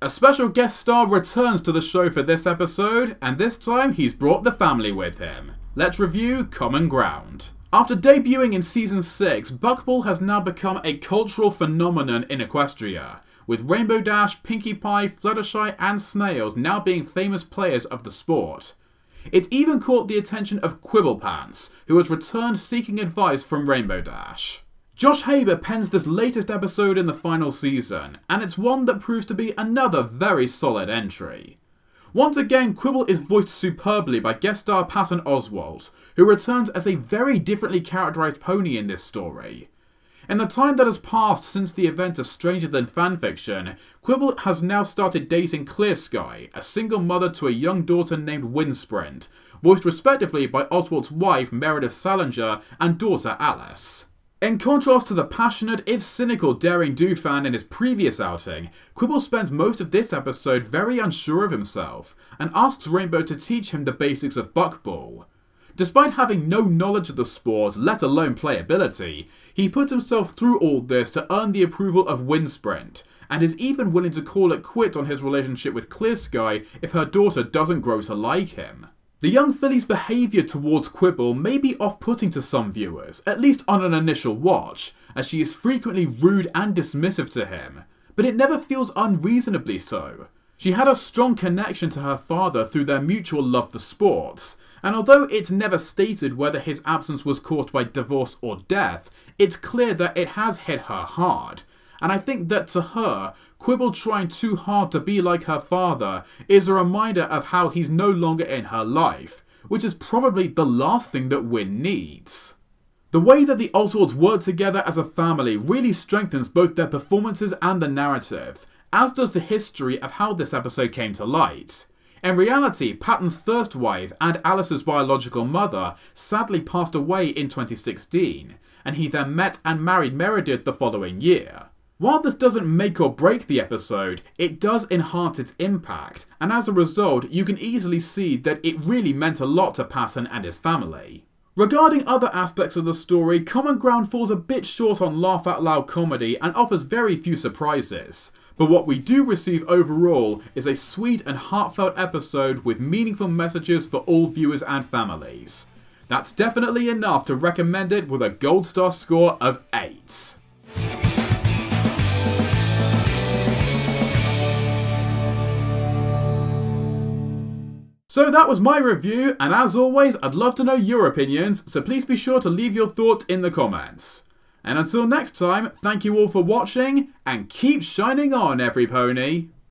A special guest star returns to the show for this episode, and this time he's brought the family with him. Let's review Common Ground. After debuting in Season 6, Buckball has now become a cultural phenomenon in Equestria, with Rainbow Dash, Pinkie Pie, Fluttershy and Snails now being famous players of the sport. It's even caught the attention of Quibblepants, who has returned seeking advice from Rainbow Dash. Josh Haber pens this latest episode in the final season, and it's one that proves to be another very solid entry. Once again, Quibble is voiced superbly by guest star Patton Oswalt, who returns as a very differently characterised pony in this story. In the time that has passed since the event of Stranger Than Fanfiction, Quibble has now started dating Clear Sky, a single mother to a young daughter named Windsprint, voiced respectively by Oswalt's wife Meredith Salinger and daughter Alice. In contrast to the passionate, if cynical Daring Do fan in his previous outing, Quibble spends most of this episode very unsure of himself, and asks Rainbow to teach him the basics of Buckball. Despite having no knowledge of the sport, let alone playability, he puts himself through all this to earn the approval of Windsprint, and is even willing to call it quits on his relationship with Clear Sky if her daughter doesn't grow to like him. The young filly's behaviour towards Quibble may be off-putting to some viewers, at least on an initial watch, as she is frequently rude and dismissive to him, but it never feels unreasonably so. She had a strong connection to her father through their mutual love for sports, and although it's never stated whether his absence was caused by divorce or death, it's clear that it has hit her hard. And I think that to her, Quibble trying too hard to be like her father is a reminder of how he's no longer in her life, which is probably the last thing that Win needs. The way that the Oswalds work together as a family really strengthens both their performances and the narrative, as does the history of how this episode came to light. In reality, Patton's first wife and Alice's biological mother sadly passed away in 2016, and he then met and married Meredith the following year. While this doesn't make or break the episode, it does enhance its impact, and as a result, you can easily see that it really meant a lot to Patton and his family. Regarding other aspects of the story, Common Ground falls a bit short on laugh-out-loud comedy and offers very few surprises. But what we do receive overall is a sweet and heartfelt episode with meaningful messages for all viewers and families. That's definitely enough to recommend it with a gold star score of 8. So that was my review, and as always, I'd love to know your opinions, so please be sure to leave your thoughts in the comments. And until next time, thank you all for watching, and keep shining on, every pony!